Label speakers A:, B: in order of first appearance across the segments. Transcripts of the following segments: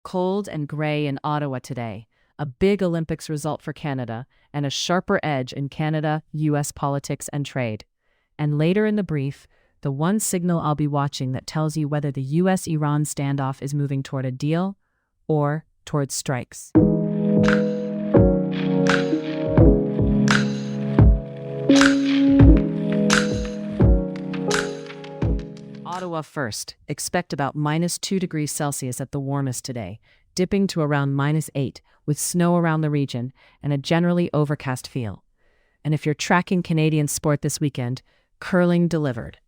A: Cold and gray in Ottawa today, a big Olympics result for Canada, and a sharper edge in Canada-US politics and trade. And later in the brief, the one signal I'll be watching that tells you whether the US-Iran standoff is moving toward a deal or towards strikes. Ottawa first. Expect about -2 degrees Celsius at the warmest today, dipping to around -8, with snow around the region and a generally overcast feel. And if you're tracking Canadian sport this weekend, curling delivered.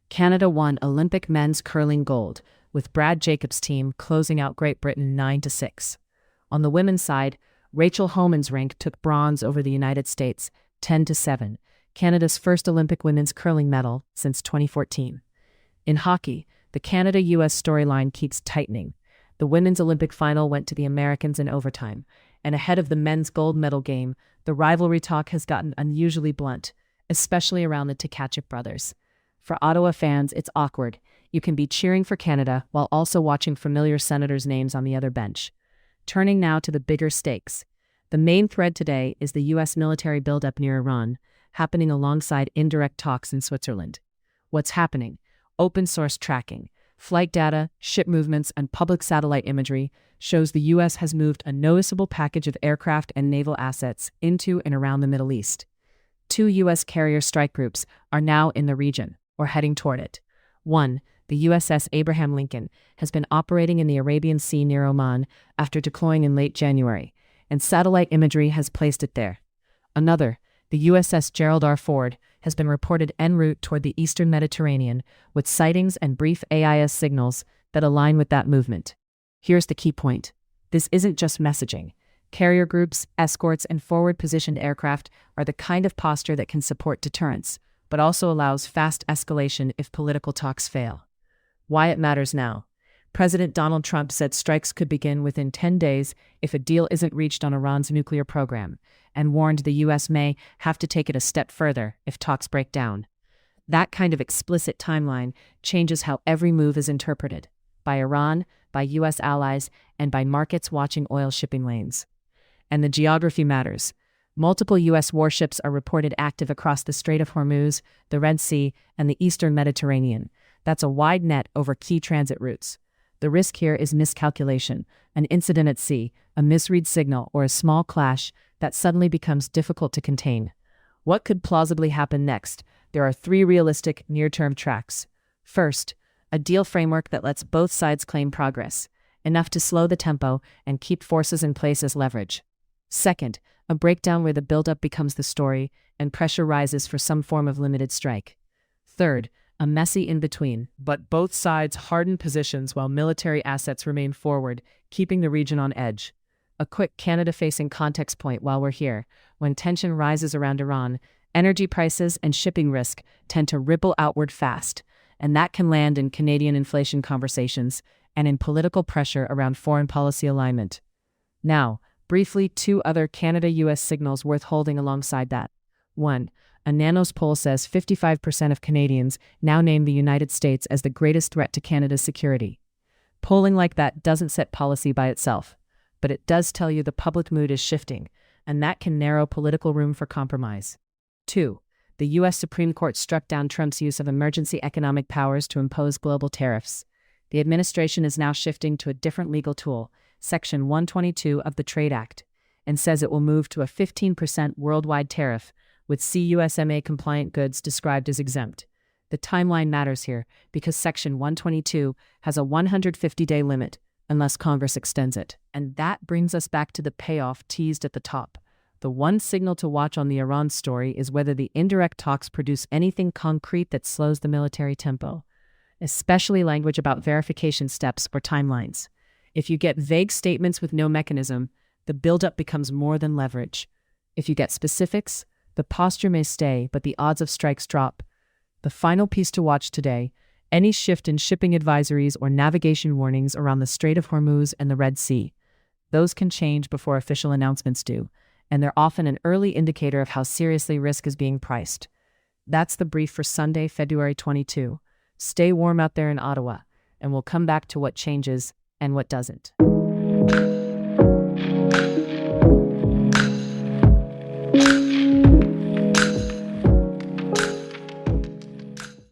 A: Canada won Olympic men's curling gold, with Brad Jacobs' team closing out Great Britain 9-6. On the women's side, Rachel Homan's rink took bronze over the United States 10-7, Canada's first Olympic women's curling medal since 2014. In hockey, the Canada-US storyline keeps tightening. The women's Olympic final went to the Americans in overtime, and ahead of the men's gold medal game, the rivalry talk has gotten unusually blunt, especially around the Tkachuk brothers. For Ottawa fans, it's awkward. You can be cheering for Canada while also watching familiar senators' names on the other bench. Turning now to the bigger stakes. The main thread today is the U.S. military buildup near Iran, happening alongside indirect talks in Switzerland. What's happening? Open-source tracking, flight data, ship movements, and public satellite imagery shows the U.S. has moved a noticeable package of aircraft and naval assets into and around the Middle East. 2 U.S. carrier strike groups are now in the region, or heading toward it. One, the USS Abraham Lincoln, has been operating in the Arabian Sea near Oman after deploying in late January, and satellite imagery has placed it there. Another, the USS Gerald R. Ford, has been reported en route toward the eastern Mediterranean with sightings and brief AIS signals that align with that movement. Here's the key point. This isn't just messaging. Carrier groups, escorts, and forward-positioned aircraft are the kind of posture that can support deterrence, but also allows fast escalation if political talks fail. Why it matters now. President Donald Trump said strikes could begin within 10 days if a deal isn't reached on Iran's nuclear program, and warned the U.S. may have to take it a step further if talks break down. That kind of explicit timeline changes how every move is interpreted, by Iran, by U.S. allies, and by markets watching oil shipping lanes. And the geography matters. Multiple U.S. warships are reported active across the Strait of Hormuz, the Red Sea, and the eastern Mediterranean. That's a wide net over key transit routes. The risk here is miscalculation, an incident at sea, a misread signal, or a small clash that suddenly becomes difficult to contain. What could plausibly happen next? There are 3 realistic, near-term tracks. First, a deal framework that lets both sides claim progress, enough to slow the tempo and keep forces in place as leverage. Second, a breakdown where the buildup becomes the story and pressure rises for some form of limited strike. Third, a messy in-between, but both sides harden positions while military assets remain forward, keeping the region on edge. A quick Canada-facing context point while we're here. When tension rises around Iran, energy prices and shipping risk tend to ripple outward fast, and that can land in Canadian inflation conversations and in political pressure around foreign policy alignment. Now, briefly, 2 other Canada-US signals worth holding alongside that. 1. A Nanos poll says 55% of Canadians now name the United States as the greatest threat to Canada's security. Polling like that doesn't set policy by itself, but it does tell you the public mood is shifting, and that can narrow political room for compromise. 2. The U.S. Supreme Court struck down Trump's use of emergency economic powers to impose global tariffs. The administration is now shifting to a different legal tool, Section 122 of the Trade Act, and says it will move to a 15% worldwide tariff, with CUSMA-compliant goods described as exempt. The timeline matters here because Section 122 has a 150-day limit unless Congress extends it. And that brings us back to the payoff teased at the top. The one signal to watch on the Iran story is whether the indirect talks produce anything concrete that slows the military tempo, especially language about verification steps or timelines. If you get vague statements with no mechanism, the buildup becomes more than leverage. If you get specifics, the posture may stay, but the odds of strikes drop. The final piece to watch today, any shift in shipping advisories or navigation warnings around the Strait of Hormuz and the Red Sea. Those can change before official announcements do, and they're often an early indicator of how seriously risk is being priced. That's the brief for Sunday, February 22. Stay warm out there in Ottawa, and we'll come back to what changes and what doesn't.